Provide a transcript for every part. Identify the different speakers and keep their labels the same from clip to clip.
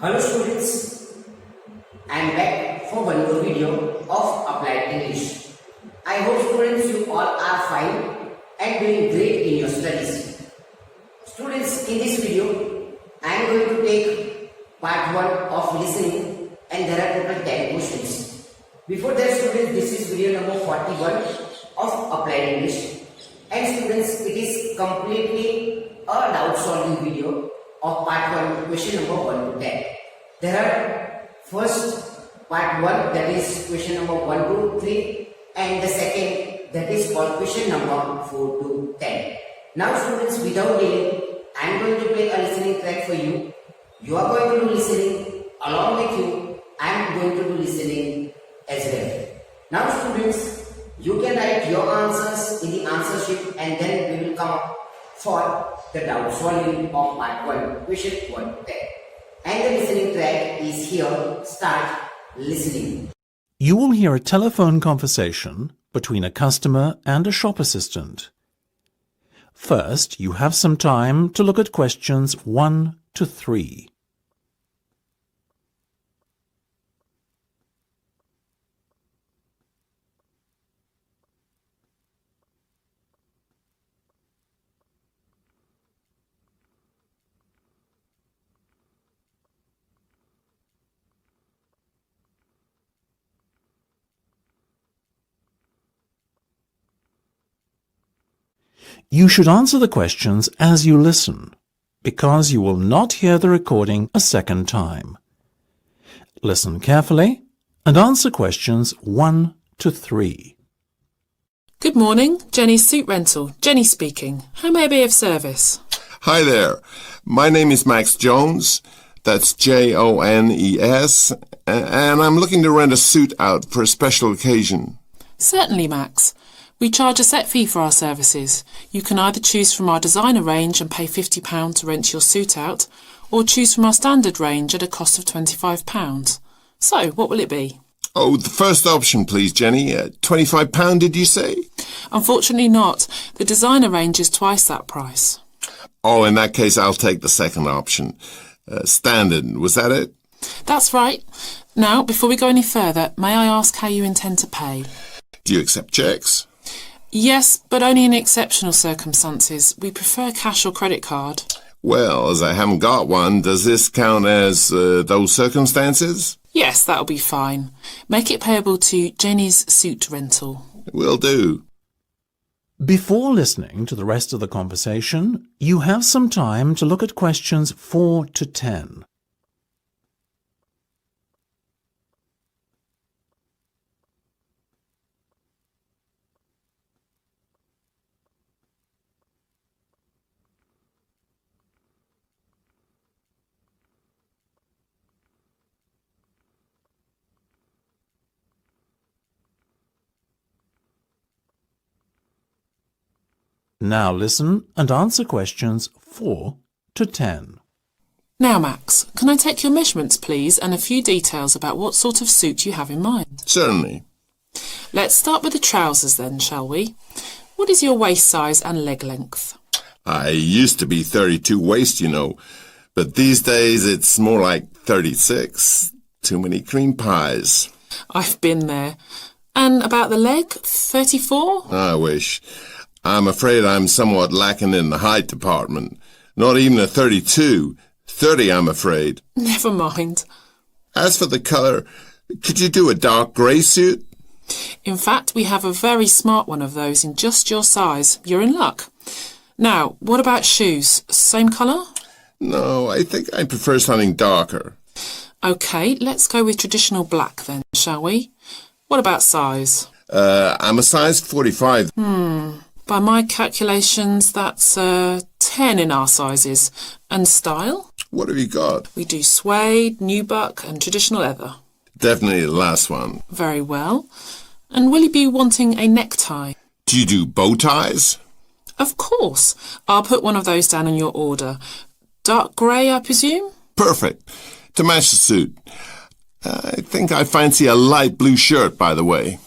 Speaker 1: Hello students, I am back for one more video of Applied English. I hope students you all are fine and doing great in your studies. Students, in this video I am going to take part 1 of listening and there are total 10 questions. Before that students, this is video number 41 of Applied English and students, it is completely a doubt solving video of part 1 question number 1 to 10. There are first part 1 that is question number 1 to 3 and the second that is called question number 4 to 10. Now students, without delay, I am going to play a listening track for you. You are going to do listening along with you. I am going to do listening as well. Now students, you can write your answers in the answer sheet and then we will come up for the doubt solving of part 1, question 1 to 10. And the listening track is here. Start listening.
Speaker 2: You will hear a telephone conversation between a customer and a shop assistant. First, you have some time to look at questions 1 to 3. You should answer the questions as you listen, because you will not hear the recording a second time. Listen carefully and answer questions 1 to 3.
Speaker 3: Good morning, Jenny's Suit Rental. Jenny speaking. How may I be of service?
Speaker 4: Hi there. My name is Max Jones. That's Jones. And I'm looking to rent a suit out for a special occasion.
Speaker 3: Certainly, Max. We charge a set fee for our services. You can either choose from our designer range and pay £50 to rent your suit out, or choose from our standard range at a cost of £25. So, what will it be?
Speaker 4: Oh, the first option, please, Jenny. £25, did you say?
Speaker 3: Unfortunately not. The designer range is twice that price.
Speaker 4: Oh, in that case, I'll take the second option. Standard, was that it?
Speaker 3: That's right. Now, before we go any further, may I ask how you intend to pay?
Speaker 4: Do you accept checks?
Speaker 3: Yes, but only in exceptional circumstances. We prefer cash or credit card.
Speaker 4: Well, as I haven't got one, does this count as those circumstances?
Speaker 3: Yes, that'll be fine. Make it payable to Jenny's Suit Rental.
Speaker 4: Will do.
Speaker 2: Before listening to the rest of the conversation, you have some time to look at questions 4 to 10. Now listen and answer questions 4 to 10.
Speaker 3: Now, Max, can I take your measurements, please, and a few details about what sort of suit you have in mind?
Speaker 4: Certainly.
Speaker 3: Let's start with the trousers then, shall we? What is your waist size and leg length?
Speaker 4: I used to be 32 waist, you know, but these days it's more like 36. Too many cream pies.
Speaker 3: I've been there. And about the leg, 34?
Speaker 4: I wish. I'm afraid I'm somewhat lacking in the height department. Not even a 32. 30, I'm afraid.
Speaker 3: Never mind.
Speaker 4: As for the colour, could you do a dark grey suit?
Speaker 3: In fact, we have a very smart one of those in just your size. You're in luck. Now, what about shoes? Same colour?
Speaker 4: No, I think I prefer something darker.
Speaker 3: OK, let's go with traditional black then, shall we? What about size?
Speaker 4: I'm a size 45.
Speaker 3: By my calculations, that's 10 in our sizes. And style?
Speaker 4: What have you got?
Speaker 3: We do suede, nubuck and traditional leather.
Speaker 4: Definitely the last one.
Speaker 3: Very well. And will you be wanting a necktie?
Speaker 4: Do you do bow ties?
Speaker 3: Of course. I'll put one of those down in your order. Dark grey, I presume?
Speaker 4: Perfect. To match the suit. I think I fancy a light blue shirt, by the way.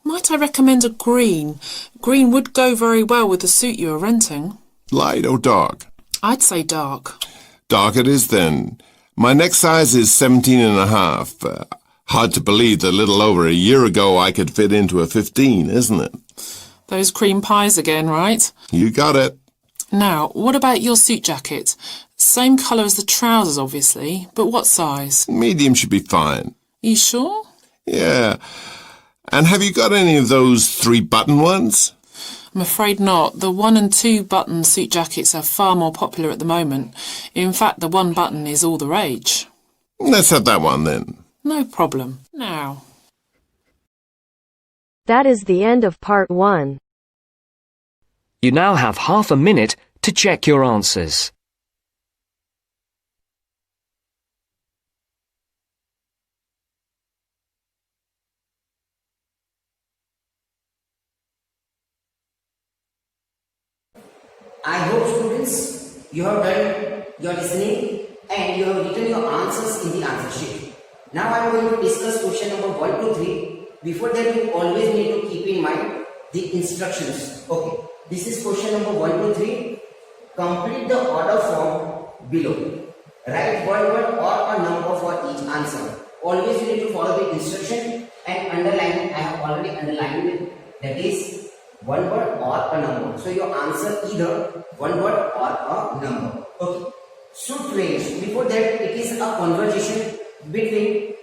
Speaker 3: Might I recommend a green? Green would go very well with the suit you are renting.
Speaker 4: Light or dark?
Speaker 3: I'd say dark.
Speaker 4: Dark it is then. My next size is 17 and a half. Hard to believe that a little over a year ago I could fit into a 15, isn't it?
Speaker 3: Those cream pies again, right?
Speaker 4: You got it.
Speaker 3: Now, what about your suit jacket? Same colour as the trousers, obviously, but what size?
Speaker 4: Medium should be fine.
Speaker 3: You sure?
Speaker 4: Yeah. And have you got any of those 3-button ones?
Speaker 3: I'm afraid not. The 1 and 2 button suit jackets are far more popular at the moment. In fact, the 1 button is all the rage.
Speaker 4: Let's have that one then.
Speaker 3: No problem. Now.
Speaker 5: That is the end of part 1.
Speaker 6: You now have half a minute to check your answers.
Speaker 1: I hope students you have done your listening and you have written your answers in the answer sheet. Now I am going to discuss question number 1 to 3. Before that you always need to keep in mind the instructions. Okay, this is question number 1 to 3. Complete the order form below. Write one word or a number for each answer. Always you need to follow the instruction and underline. I have already underlined it. That is one word or a number. So your answer either one word or a number. Okay. Suit range. Before that, it is a conversation between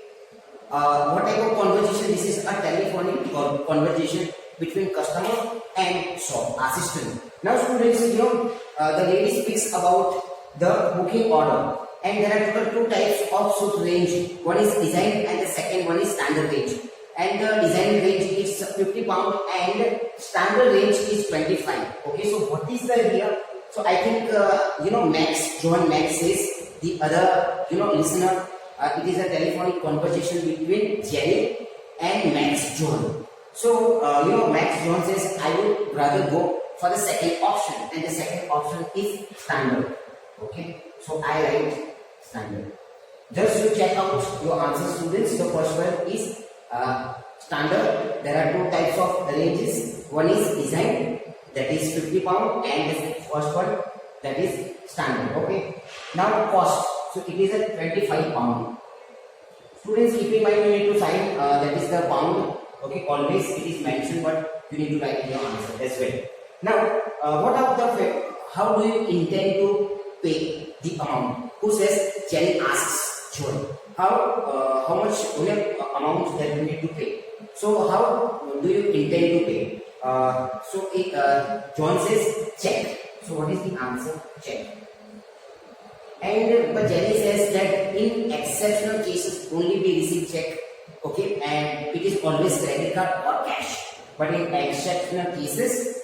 Speaker 1: what type of conversation? This is a telephonic conversation between customer and shop assistant. Now, students, the lady speaks about the booking order, and there are total 2 types of suit range. One is design, and the second one is standard range. And the design range is 50 pound and standard range is 25. Okay, so what is the idea? So I think John Max says the other listener. It is a telephonic conversation between Jenny and Max John. So Max John says I would rather go for the second option, and the second option is standard. Okay, so I write standard. Just to check out your answer, students. The first one is standard. There are 2 types of ranges. One is design, that is 50 pound, and the first one, that is standard. Okay. Now cost. So it is a 25 pound. Students, keep in mind you need to sign that is the pound. Okay. Always it is mentioned, but you need to write in your answer as well. Now, how do you intend to pay the amount? Who says? Jenny asks John. How much amount that you need to pay? So how do you intend to pay? John says check. So what is the answer? Check. But Jenny says that in exceptional cases only we receive check. Okay, and it is always credit card or cash. But in exceptional cases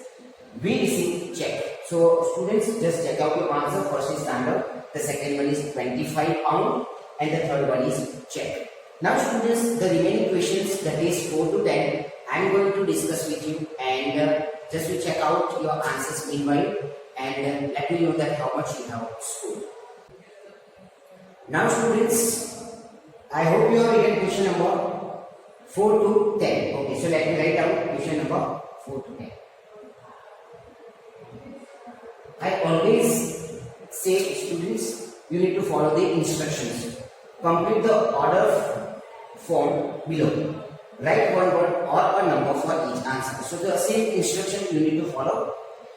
Speaker 1: we receive check. So students, just check out your answer. First is standard. The second one is 25 pound. And the third one is check. Now students, the remaining questions, that is 4 to 10, I am going to discuss with you, and just to check out your answers meanwhile, and let me know that how much you have scored. Now students, I hope you have written question number 4 to 10. Okay, so let me write down question number 4 to 10. I always say, students, you need to follow the instructions. Complete the order form below. Write one word or a number for each answer. So the same instruction you need to follow.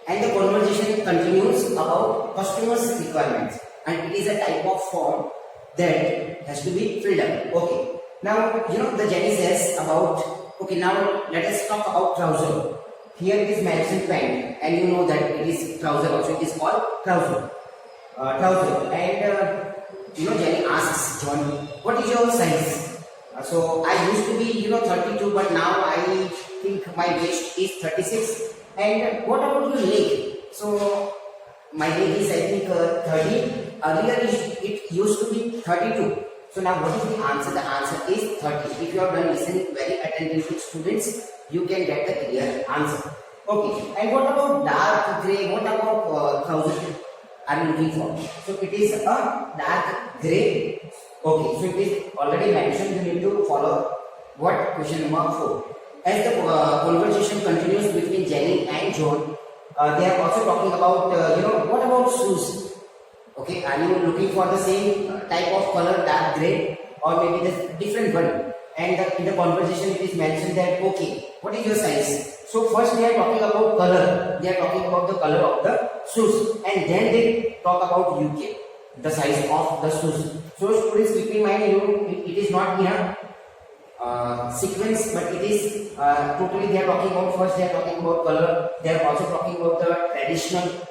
Speaker 1: And the conversation continues about customers' requirements. And it is a type of form that has to be filled up. Okay. Now, the Jenny says about, okay, now let us talk about trouser. Here it is mentioned pant, and you know that it is trouser also. It is called trouser. And Jenny asks John, what is your size? So I used to be 32, but now I think my waist is 36. And what about your leg? So my leg is, I think, 30. Earlier it used to be 32. So now what is the answer? The answer is 30. If you have done listening very attentively, students, you can get the clear answer. Okay. And what about dark grey? What about trouser? Are you looking for? So it is a dark grey. Okay, so it is already mentioned. You need to follow what? Question number 4. As the conversation continues between Jenny and John, they are also talking about what about shoes? Okay, are you looking for the same type of color, dark grey, or maybe the different one? And in the conversation it is mentioned that, okay, what is your size? So first they are talking about color, they are talking about the color of the shoes, and then they talk about UK, the size of the shoes. So students, keep in mind, it is not in a sequence, but it is totally they are talking about, first they are talking about color, they are also talking about the traditional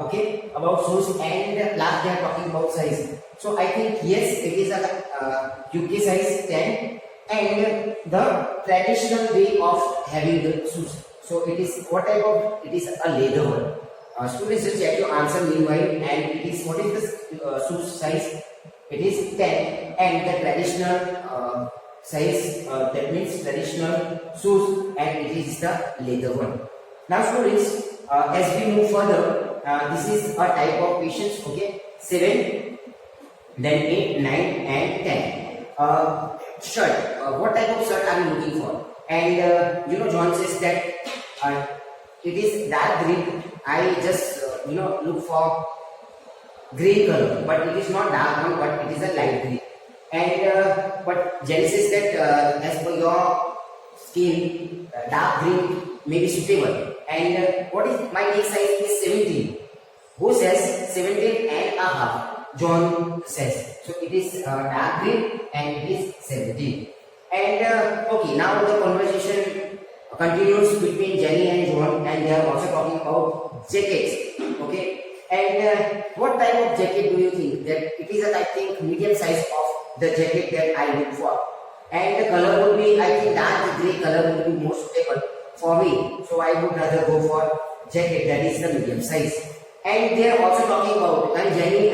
Speaker 1: okay, about shoes, and last they are talking about size. So I think yes, it is a UK size 10 and the traditional way of having the shoes. So it is what type of, it is a leather one. Students, just check your answer meanwhile, and it is, what is the shoes size? It is 10 and the traditional size, that means traditional shoes, and it is the leather one. Now students, as we move further, this is a type of questions, okay, 7, then 8, 9 and 10. Shirt, what type of shirt are you looking for? And John says that it is dark green. I just look for grey color, but it is not dark one, but it is a light green. And but Jenny says that as per your skin, dark green may be suitable. And what is my neck size is 17. Who says 17 and a half? John says. So it is dark green and it is 17. And okay, now the conversation continues between Jenny and John, and they are also talking about jackets. Okay, and what type of jacket do you think? That it is I think medium size of the jacket that I look for, and the color would be, I think dark grey color would be more suitable for me. So I would rather go for jacket that is the medium size. And they are also talking about, and Jenny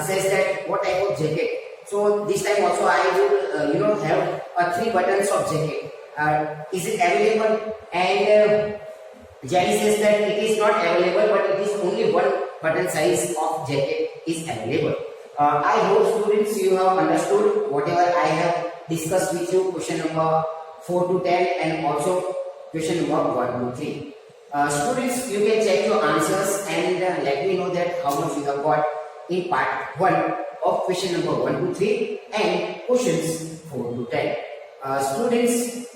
Speaker 1: says that what type of jacket. So this time also I would have 3 buttons of jacket. Is it available? And Jenny says that it is not available, but it is only 1 button size of jacket is available. I hope students you have understood whatever I have discussed with you, question number 4 to 10 and also question number 1 to 3. Students, you can check your answers and let me know that how much you have got in part 1 of question number 1 to 3 and questions 4 to 10. Students,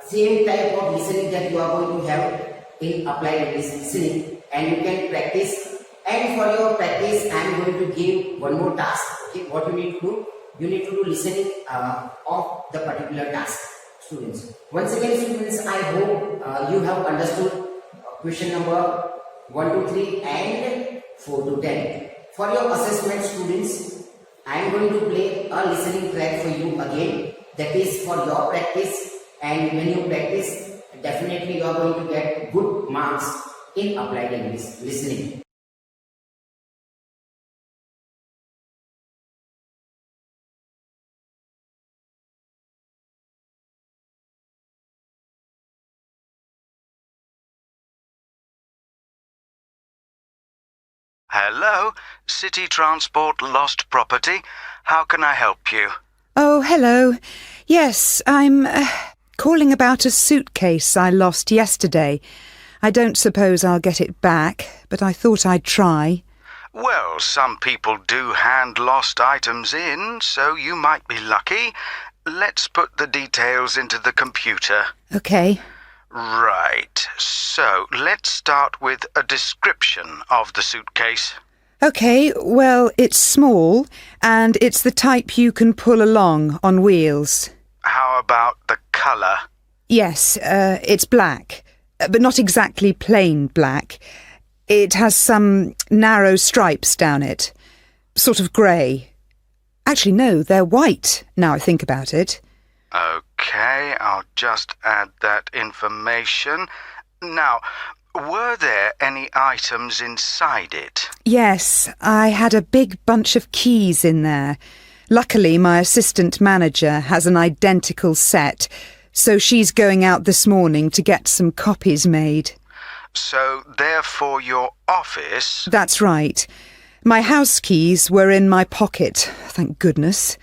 Speaker 1: same type of listening that you are going to have in applied English listening, and you can practice. And for your practice, I am going to give one more task. Okay, what you need to do? You need to do listening of the particular task. Students, once again, students, I hope you have understood question number 1 to 3 and 4 to 10. For your assessment, students, I am going to play a listening track for you again. That is for your practice, and when you practice, definitely you are going to get good marks in applied English listening.
Speaker 7: Hello, City Transport Lost Property. How can I help you?
Speaker 8: Oh, hello. Yes, I'm calling about a suitcase I lost yesterday. I don't suppose I'll get it back, but I thought I'd try.
Speaker 7: Well, some people do hand lost items in, so you might be lucky. Let's put the details into the computer.
Speaker 8: OK.
Speaker 7: Right, so let's start with a description of the suitcase.
Speaker 8: OK, well, it's small, and it's the type you can pull along on wheels.
Speaker 7: How about the colour?
Speaker 8: Yes, it's black, but not exactly plain black. It has some narrow stripes down it, sort of grey. Actually, no, they're white, now I think about it.
Speaker 7: OK, I'll just add that information. Now, were there any items inside it?
Speaker 8: Yes, I had a big bunch of keys in there. Luckily, my assistant manager has an identical set, so she's going out this morning to get some copies made.
Speaker 7: So, therefore, your office...
Speaker 8: That's right. My house keys were in my pocket, thank goodness.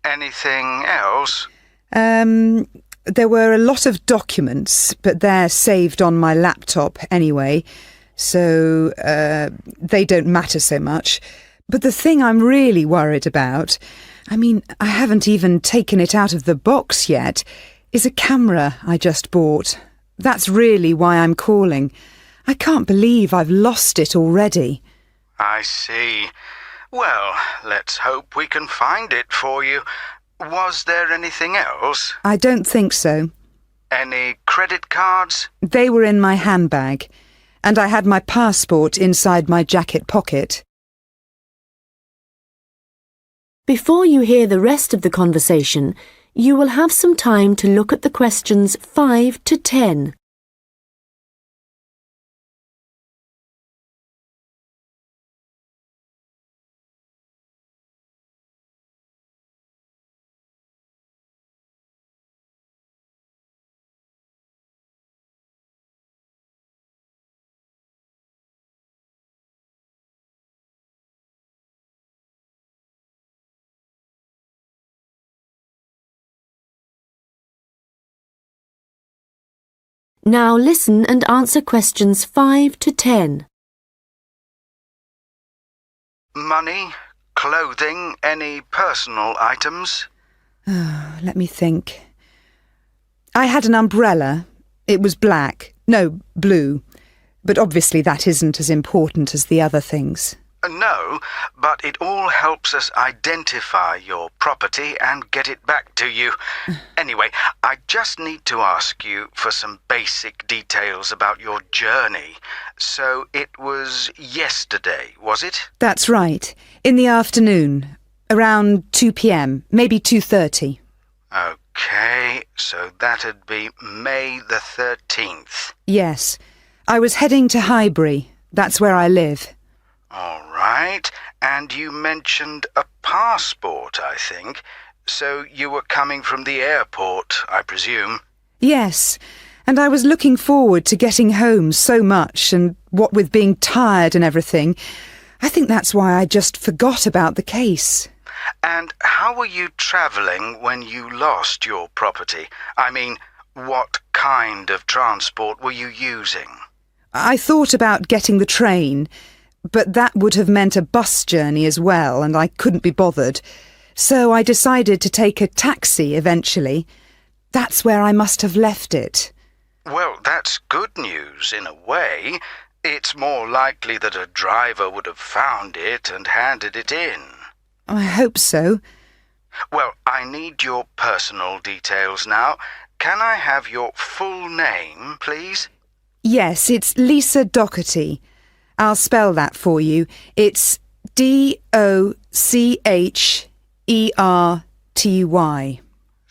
Speaker 7: Anything else?
Speaker 8: There were a lot of documents, but they're saved on my laptop anyway. so they don't matter so much. But the thing I'm really worried about, I mean, I haven't even taken it out of the box yet, is a camera I just bought. That's really why I'm calling. I can't believe I've lost it already.
Speaker 7: I see. Well, let's hope we can find it for you. Was there anything else?
Speaker 8: I don't think so.
Speaker 7: Any credit cards?
Speaker 8: They were in my handbag, and I had my passport inside my jacket pocket.
Speaker 5: Before you hear the rest of the conversation, you will have some time to look at the questions 5 to 10. Now listen and answer questions 5 to 10.
Speaker 7: Money? Clothing? Any personal items?
Speaker 8: Let me think. I had an umbrella. It was black. No, blue. But obviously that isn't as important as the other things.
Speaker 7: No, but it all helps us identify your property and get it back to you. Anyway, I just need to ask you for some basic details about your journey. So it was yesterday, was it?
Speaker 8: That's right. In the afternoon. Around 2 p.m. Maybe 2:30.
Speaker 7: Okay, so that'd be May the 13th.
Speaker 8: Yes. I was heading to Highbury. That's where I live.
Speaker 7: All right, and you mentioned a passport, I think. So you were coming from the airport, I presume?
Speaker 8: Yes, and I was looking forward to getting home so much, and what with being tired and everything, I think that's why I just forgot about the case.
Speaker 7: And how were you travelling when you lost your property? I mean, what kind of transport were you using?
Speaker 8: I thought about getting the train, but that would have meant a bus journey as well, and I couldn't be bothered. So I decided to take a taxi eventually. That's where I must have left it.
Speaker 7: Well, that's good news in a way. It's more likely that a driver would have found it and handed it in.
Speaker 8: I hope so.
Speaker 7: Well, I need your personal details now. Can I have your full name, please?
Speaker 8: Yes, it's Lisa Docherty. I'll spell that for you. It's Docherty.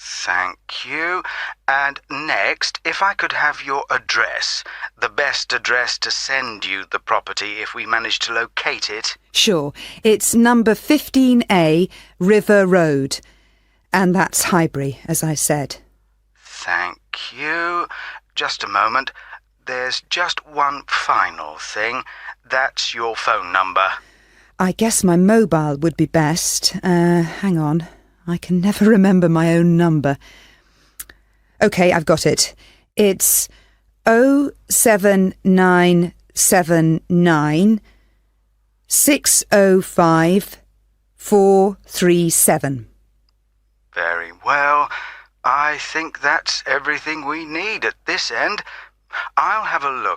Speaker 7: Thank you. And next, if I could have your address, the best address to send you the property if we manage to locate it.
Speaker 8: Sure. It's number 15A, River Road. And that's Highbury, as I said.
Speaker 7: Thank you. Just a moment. There's just one final thing. That's your phone number.
Speaker 8: I guess my mobile would be best. Hang on. I can never remember my own number. OK, I've got it. It's 07979 605 437.
Speaker 7: Very well. I think that's everything we need at this end. I'll have a look